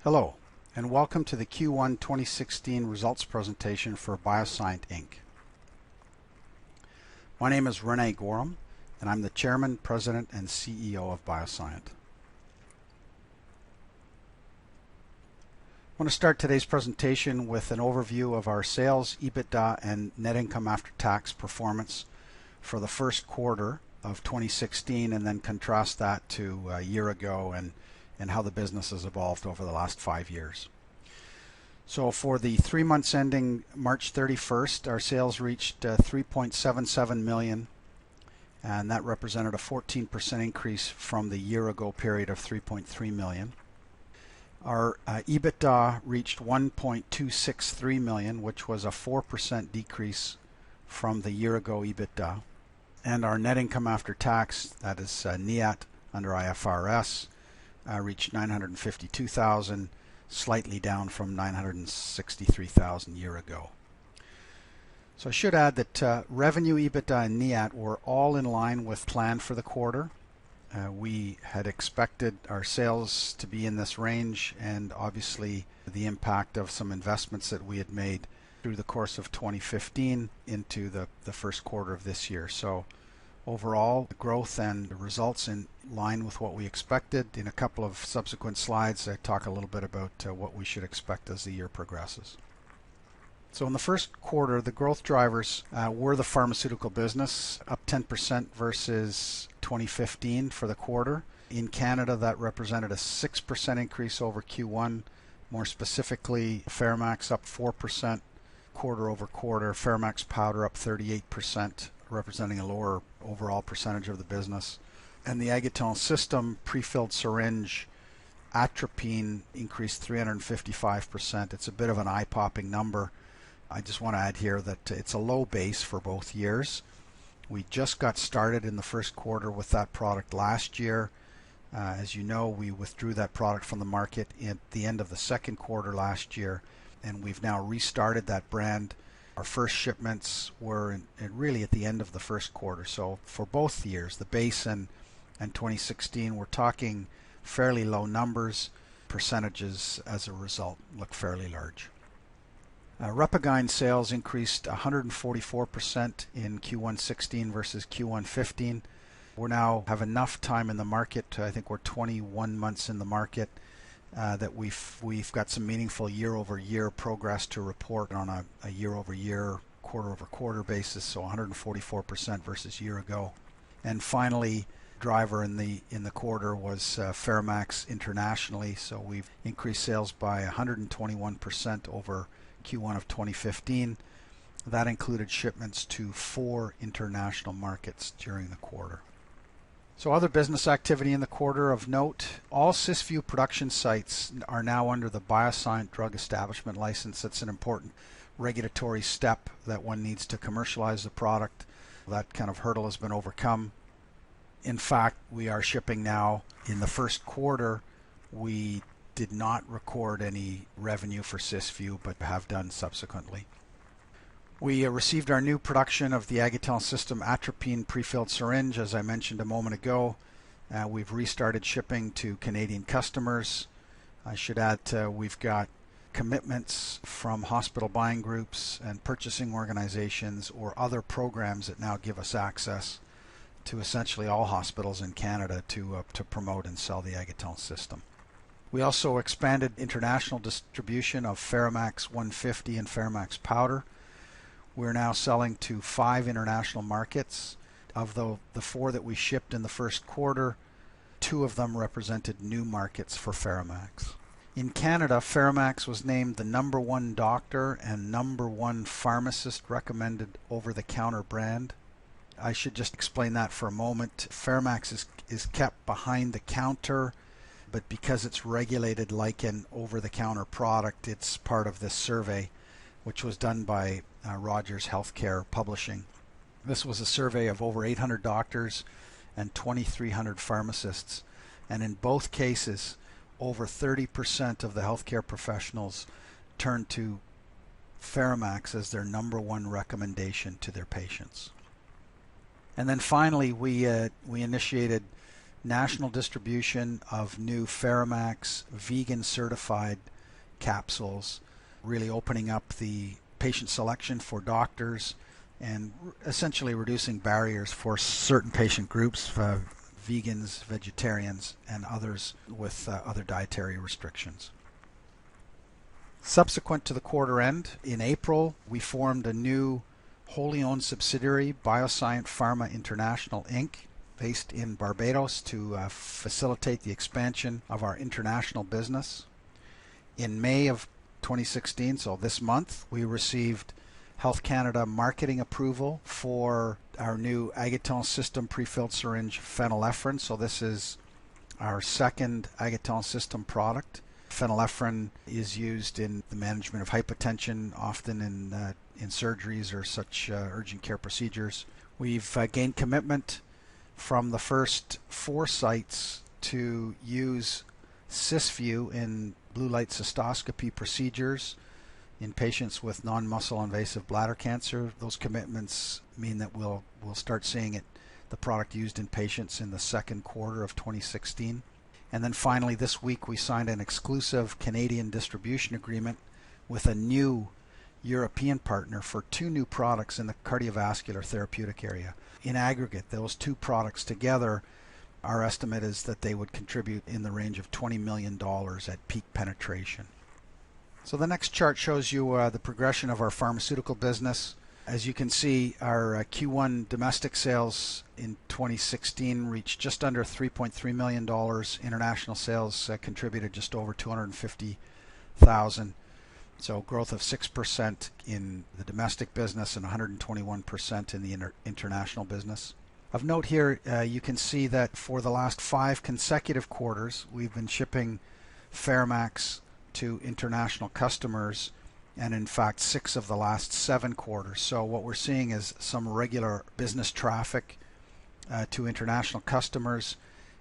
Hello, and welcome to the Q1 2016 results presentation for BioSyent Inc. My name is Rene Gorham, and I'm the Chairman, President, and CEO of BioSyent. I want to start today's presentation with an overview of our sales, EBITDA, and net income after tax performance for the first quarter of 2016, and then contrast that to a year ago and how the business has evolved over the last 5 years. So for the 3 months ending March 31st, our sales reached 3.77 million, and that represented a 14% increase from the year ago period of 3.3 million. Our EBITDA reached 1.263 million, which was a 4% decrease from the year ago EBITDA. And our net income after tax, that is NIAT under IFRS, reached 952,000, slightly down from 963,000 year ago. So I should add that revenue, EBITDA, and NIAT were all in line with plan for the quarter. We had expected our sales to be in this range, and obviously the impact of some investments that we had made through the course of 2015 into the first quarter of this year. So overall, the growth and the results in line with what we expected. In a couple of subsequent slides, I talk a little bit about what we should expect as the year progresses. So in the first quarter, the growth drivers were the pharmaceutical business, up 10% versus 2015 for the quarter. In Canada, that represented a 6% increase over Q1. More specifically, FeraMAX up 4% quarter over quarter, FeraMAX powder up 38%, representing a lower overall percentage of the business. And the Agitol system prefilled syringe atropine increased 355%. It's a bit of an eye-popping number. I just want to add here that it's a low base for both years. We just got started in the first quarter with that product last year. As you know, we withdrew that product from the market at the end of the second quarter last year, and we've now restarted that brand. Our first shipments were really at the end of the first quarter. So for both years, the base and 2016, we're talking fairly low numbers. Percentages as a result look fairly large. Repagyne sales increased 144% in Q1 16 versus Q1 15. We now have enough time in the market. I think we're 21 months in the market. That we've got some meaningful year-over-year progress to report on a year-over-year, quarter-over-quarter basis, so 144% versus year ago. And finally, driver in the quarter was FeraMAX internationally, so we've increased sales by 121% over Q1 of 2015. That included shipments to 4 international markets during the quarter. So other business activity in the quarter of note, all Sysview production sites are now under the BioSyent Drug Establishment License. That's an important regulatory step that one needs to commercialize the product. That kind of hurdle has been overcome. In fact, we are shipping now. In the first quarter, we did not record any revenue for Sysview, but have done subsequently. We received our new production of the Agitol system atropine prefilled syringe, as I mentioned a moment ago. We've restarted shipping to Canadian customers. I should add we've got commitments from hospital buying groups and purchasing organizations or other programs that now give us access to essentially all hospitals in Canada to promote and sell the Agitol system. We also expanded international distribution of FeraMAX 150 and FeraMAX powder. We're now selling to 5 international markets. Of the 4 that we shipped in the first quarter, 2 of them represented new markets for FeraMAX. In Canada, FeraMAX was named the #1 doctor and #1 pharmacist recommended over-the-counter brand. I should just explain that for a moment. FeraMAX is kept behind the counter, but because it's regulated like an over-the-counter product, it's part of this survey, which was done by Rogers Healthcare Publishing. This was a survey of over 800 doctors and 2,300 pharmacists, and in both cases, over 30% of the healthcare professionals turned to FeraMAX as their #1 recommendation to their patients. And then finally, we initiated national distribution of new FeraMAX vegan certified capsules, really opening up the patient selection for doctors and essentially reducing barriers for certain patient groups, vegans, vegetarians, and others with other dietary restrictions. Subsequent to the quarter end, in April, we formed a new wholly owned subsidiary, BioSyent Pharma International Inc., based in Barbados, to facilitate the expansion of our international business. In May of 2016, so this month, we received Health Canada marketing approval for our new Aguettant System prefilled syringe phenylephrine. So this is our second Aguettant System product. Phenylephrine is used in the management of hypertension, often in surgeries or such urgent care procedures. We've gained commitment from the first 4 sites to use Cysview in blue light cystoscopy procedures in patients with non-muscle invasive bladder cancer. Those commitments mean that we'll start seeing the product used in patients in the second quarter of 2016. And then finally this week we signed an exclusive Canadian distribution agreement with a new European partner for 2 new products in the cardiovascular therapeutic area. In aggregate, those 2 products together, our estimate is that they would contribute in the range of $20 million at peak penetration. So the next chart shows you the progression of our pharmaceutical business. As you can see, our Q1 domestic sales in 2016 reached just under $3.3 million. International sales contributed just over $250,000. So growth of 6% in the domestic business and 121% in the international business. Of note here, you can see that for the last 5 consecutive quarters, we've been shipping FeraMAX to international customers, and in fact 6 of the last 7 quarters. So what we're seeing is some regular business traffic to international customers.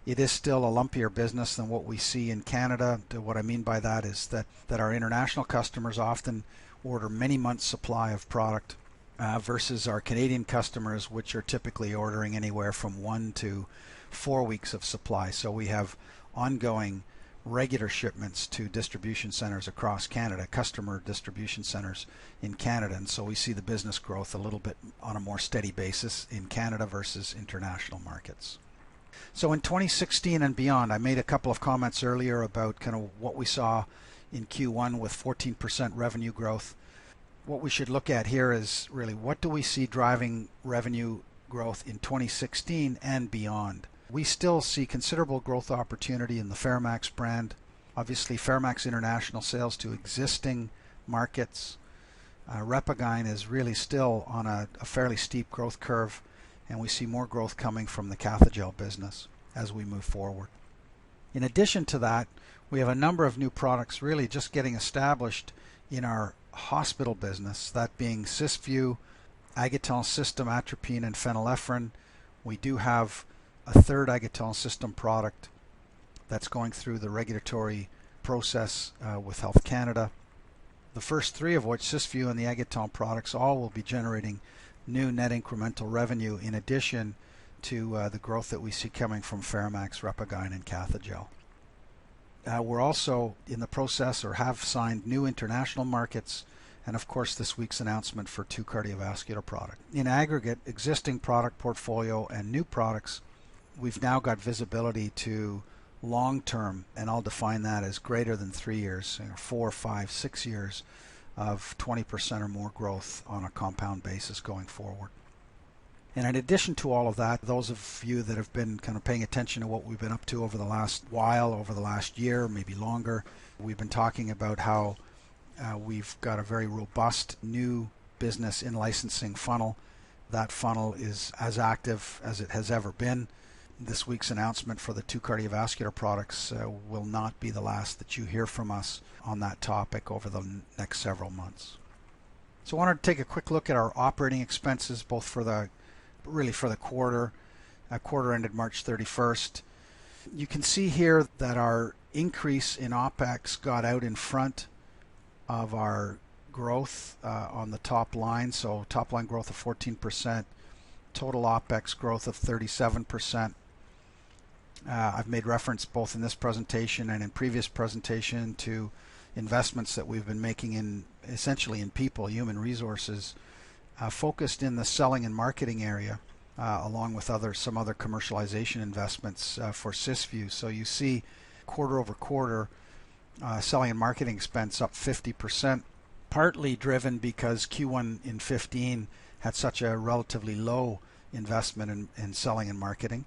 It is still a lumpier business than what we see in Canada. What I mean by that is that our international customers often order many months' supply of product versus our Canadian customers, which are typically ordering anywhere from 1 to 4 weeks of supply. So we have ongoing regular shipments to distribution centers across Canada, customer distribution centers in Canada, and so we see the business growth a little bit on a more steady basis in Canada versus international markets. So in 2016 and beyond, I made a couple of comments earlier about kind of what we saw in Q1 with 14% revenue growth. What we should look at here is really what do we see driving revenue growth in 2016 and beyond. We still see considerable growth opportunity in the FeraMAX brand. Obviously, FeraMAX international sales to existing markets. RepaGyn is really still on a fairly steep growth curve, and we see more growth coming from the Cathogel business as we move forward. In addition to that, we have a number of new products really just getting established in our hospital business, that being Cysview, Aguettant System atropine and phenylephrine. We do have a third Aguettant System product that's going through the regulatory process with Health Canada. The first 3 of which, Cysview and the Aguettant products, all will be generating new net incremental revenue in addition to the growth that we see coming from FeraMAX, RepaGyn, and Cathogel. We're also in the process or have signed new international markets, and of course this week's announcement for 2 cardiovascular products. In aggregate, existing product portfolio and new products, we've now got visibility to long-term, and I'll define that as greater than 3 years, 4, 5, 6 years of 20% or more growth on a compound basis going forward. And in addition to all of that, those of you that have been kind of paying attention to what we've been up to over the last while, over the last year, maybe longer, we've been talking about how we've got a very robust new business in licensing funnel. That funnel is as active as it has ever been. This week's announcement for the 2 cardiovascular products will not be the last that you hear from us on that topic over the next several months. So I wanted to take a quick look at our operating expenses, both for the quarter ended March 31st. You can see here that our increase in OPEX got out in front of our growth on the top line. So top line growth of 14%, total OPEX growth of 37%. I've made reference both in this presentation and in previous presentation to investments that we've been making in essentially in people, human resources, focused in the selling and marketing area, along with some other commercialization investments for SysView. So you see quarter over quarter selling and marketing expense up 50%, partly driven because Q1 in 15 had such a relatively low investment in selling and marketing.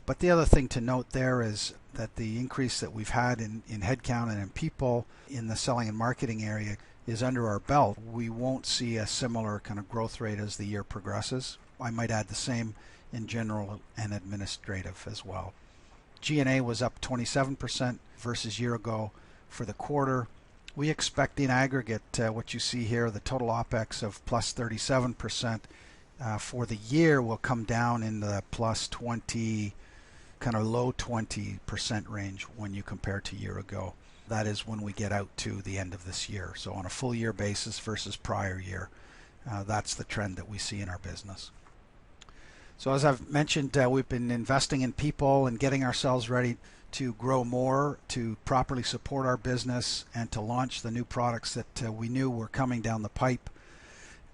But the other thing to note there is that the increase that we've had in headcount and in people in the selling and marketing area is under our belt. We won't see a similar kind of growth rate as the year progresses. I might add the same in general and administrative as well. G&A was up 27% versus year ago for the quarter. We expect in aggregate what you see here, the total OPEX of plus 37% for the year will come down in the plus 20, kind of low 20% range when you compare to year ago. That is when we get out to the end of this year. So on a full year basis versus prior year, that's the trend that we see in our business. So as I've mentioned, we've been investing in people and getting ourselves ready to grow more, to properly support our business, and to launch the new products that we knew were coming down the pipe.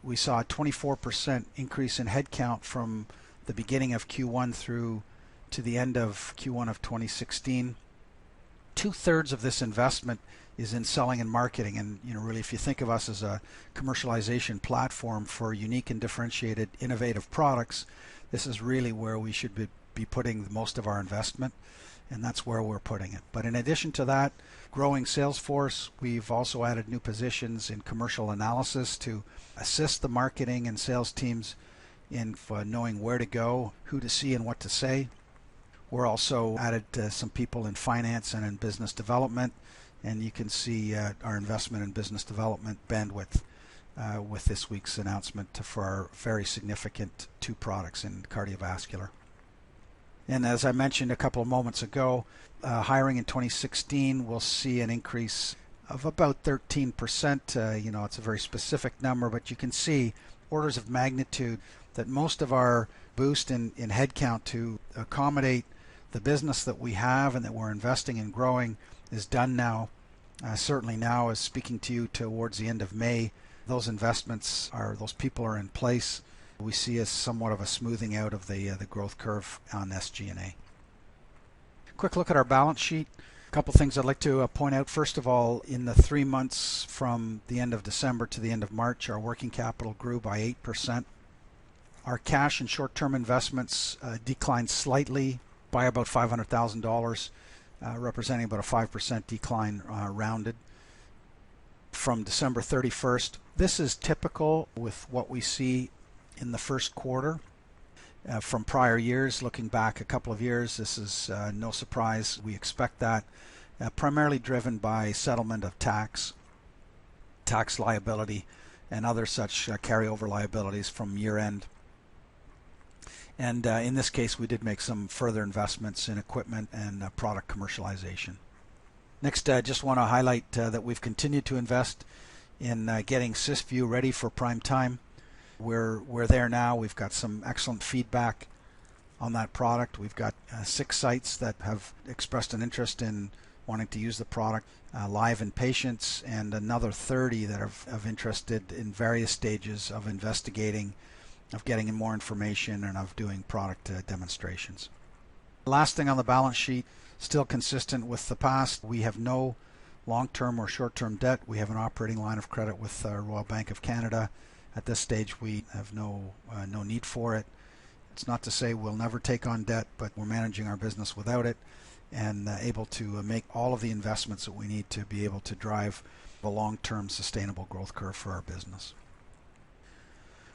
We saw a 24% increase in headcount from the beginning of Q1 through to the end of Q1 of 2016. 2/3 of this investment is in selling and marketing, and really, if you think of us as a commercialization platform for unique and differentiated innovative products, this is really where we should be putting most of our investment, and that's where we're putting it. But in addition to that, growing sales force, we've also added new positions in commercial analysis to assist the marketing and sales teams in knowing where to go, who to see, and what to say. We're also added some people in finance and in business development, and you can see our investment in business development bandwidth with this week's announcement for our very significant 2 products in cardiovascular. And as I mentioned a couple of moments ago, hiring in 2016 will see an increase of about 13%. It's a very specific number, but you can see orders of magnitude that most of our boost in headcount to accommodate the business that we have and that we're investing in growing is done now. Certainly now, as speaking to you towards the end of May, those people are in place. We see as somewhat of a smoothing out of the growth curve on SG&A. Quick look at our balance sheet. A couple things I'd like to point out. First of all, in the 3 months from the end of December to the end of March, our working capital grew by 8%. Our cash and short-term investments declined slightly by about $500,000, representing about a 5% decline rounded from December 31st. This is typical with what we see in the first quarter from prior years. Looking back a couple of years, this is no surprise. We expect that, primarily driven by settlement of tax liability, and other such carryover liabilities from year end. And in this case, we did make some further investments in equipment and product commercialization. Next, I just want to highlight that we've continued to invest in getting SysView ready for prime time. We're there now. We've got some excellent feedback on that product. We've got 6 sites that have expressed an interest in wanting to use the product live in patients, and another 30 that are interested in various stages of investigating, of getting in more information, and of doing product demonstrations. Last thing on the balance sheet, still consistent with the past, we have no long-term or short-term debt. We have an operating line of credit with Royal Bank of Canada. At this stage, we have no need for it. It's not to say we'll never take on debt, but we're managing our business without it, and able to make all of the investments that we need to be able to drive a long-term sustainable growth curve for our business.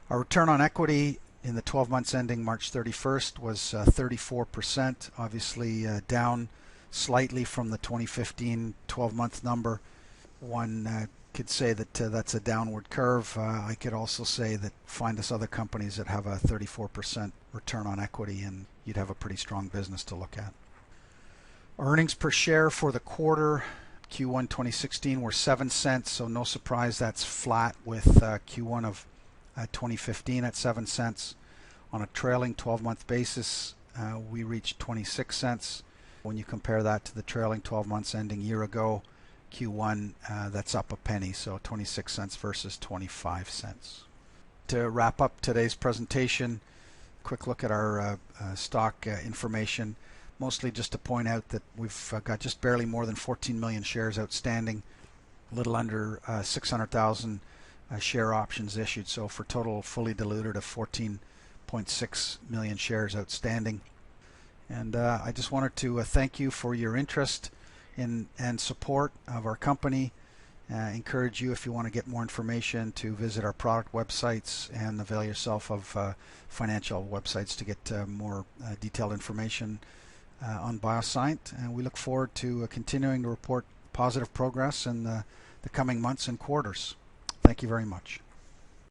Our return on equity in the 12 months ending March 31st was 34%, obviously down slightly from the 2015 12-month number. One could say that that's a downward curve. I could also say that find us other companies that have a 34% return on equity, and you'd have a pretty strong business to look at. Earnings per share for the quarter Q1 2016 were 7 cents, so no surprise that's flat with Q1 of 2015 at 7 cents. On a trailing 12-month basis, we reached 26 cents. When you compare that to the trailing 12 months ending year ago, Q1, that's up a penny, so 26 cents versus 25 cents. To wrap up today's presentation, quick look at our stock information. Mostly just to point out that we've got just barely more than 14 million shares outstanding, a little under 600,000 share options issued, so for total fully diluted of 14.6 million shares outstanding. And I just wanted to thank you for your interest in and support of our company. Encourage you, if you want to get more information, to visit our product websites and avail yourself of financial websites to get more detailed information on BioSyent. And we look forward to continuing to report positive progress in the coming months and quarters. Thank you very much.